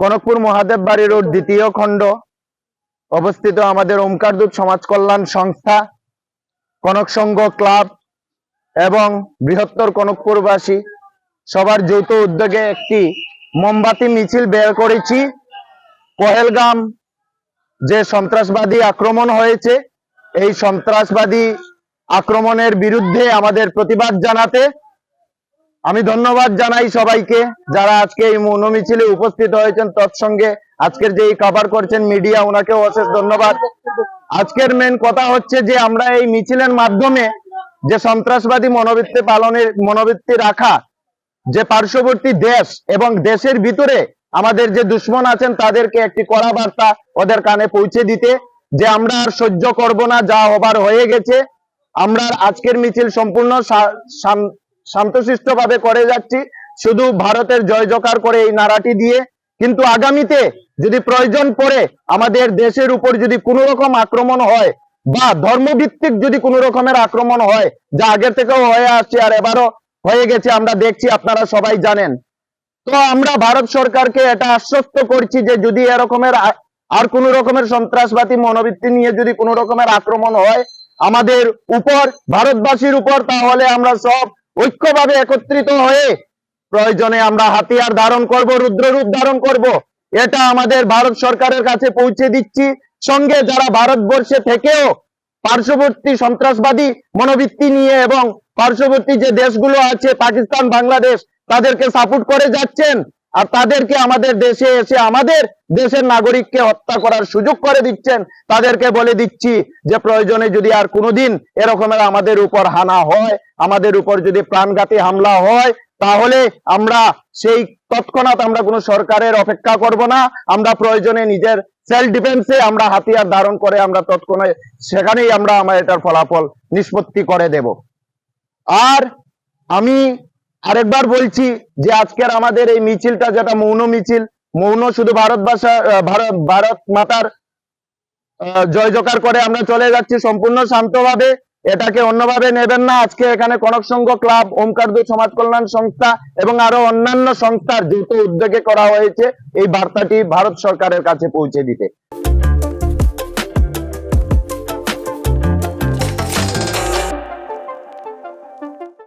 কনকপুর মহাদেব বাড়ি রোড দ্বিতীয় খণ্ড অবস্থিত আমাদের ওমকার দূত সমাজ কল্যাণ সংস্থা, কনক সংঘ ক্লাব এবং বৃহত্তর কনকপুরবাসী সবার যৌথ উদ্যোগে একটি মোমবাতি মিছিল বের করেছি। পহেলগাম যে সন্ত্রাসবাদী আক্রমণ হয়েছে, এই সন্ত্রাসবাদী আক্রমণের বিরুদ্ধে আমাদের প্রতিবাদ জানাতে আমি ধন্যবাদ জানাই সবাইকে যারা আজকে এই মৌন মিছিলে উপস্থিত হয়েছেন। তৎসঙ্গে আজকের যে কভার করছেন মিডিয়া, ওনাকেও অশেষ ধন্যবাদ। আজকের মেন কথা হচ্ছে যে আমরা এই মিছিলের মাধ্যমে যে সন্ত্রাসবাদী মনোবৃত্তি রাখা যে পার্শ্ববর্তী দেশ এবং দেশের ভিতরে আমাদের যে দুশ্মন আছেন তাদেরকে একটি কড়া বার্তা ওদের কানে পৌঁছে দিতে, যে আমরা আর সহ্য করব না, যা হবার হয়ে গেছে। আমরা আজকের মিছিল সম্পূর্ণ শান্তশিষ্ট ভাবে করে যাচ্ছি, শুধু ভারতের জয় জয়কার করে এই নারাটি দিয়ে। কিন্তু আগামীতে যদি প্রয়োজন পড়ে আমাদের দেশের উপর যদি কোনো রকম আক্রমণ হয় বা ধর্মভিত্তিক যদি কোনো রকমের আক্রমণ হয়, যা আগের থেকেও হয়ে আসছে আর এবারও হয়ে গেছে আমরা দেখছি, আপনারা সবাই জানেন, তো আমরা ভারত সরকারকে এটা আশ্বস্ত করছি যে যদি এরকমের আর কোন রকমের সন্ত্রাসবাদী মনোবৃত্তি নিয়ে যদি কোনো রকমের আক্রমণ হয় আমাদের উপর, ভারতবাসীর উপর, তাহলে আমরা সব ঐক্যভাবে একত্রিত হয়ে প্রয়োজনে আমরা হাতিয়ার ধারণ করব, রুদ্ররূপ ধারণ করব। এটা আমাদের ভারত সরকারের কাছে পৌঁছে দিচ্ছি। সঙ্গে যারা ভারতবর্ষে থেকেও পার্শ্ববর্তী সন্ত্রাসবাদী মনোবৃত্তি নিয়ে এবং পার্শ্ববর্তী যে দেশগুলো আছে পাকিস্তান, বাংলাদেশ, তাদেরকে সাপোর্ট করে যাচ্ছেন আর তাদেরকে আমাদের দেশে এসে আমাদের দেশের নাগরিককে হত্যা করার সুযোগ করে দিচ্ছেন, তাদেরকে বলে দিচ্ছি যে প্রয়োজনে যদি আর কোনোদিন এরকমের আমাদের উপর হানা হয়, আমাদের উপর যদি প্রাণঘাতী হামলা হয়, তাহলে আমরা সেই তৎক্ষণাৎ আমরা কোনো সরকারের অপেক্ষা করব না। আমরা প্রয়োজনে নিজের সেলফ ডিফেন্সে আমরা হাতিয়ার ধারণ করে আমরা তৎক্ষণাৎ সেখানেই আমরা এটার ফলাফল নিষ্পত্তি করে দেব। আর আমি আরেকবার বলছি যে আজকের আমাদের এই মিছিলটা যেটা মৌন মিছিল, মৌন শুধু ভারত মাতার জয় জয়কার করে আমরা চলে যাচ্ছি সম্পূর্ণ শান্তভাবে, এটাকে অন্যভাবে নেবেন না। আজকে এখানে কনক সংঘ ক্লাব, ওমকার দূত সমাজ কল্যাণ সংস্থা এবং আরো অন্যান্য সংস্থার যৌথ উদ্যোগে করা হয়েছে এই বার্তাটি ভারত সরকারের কাছে পৌঁছে দিতে।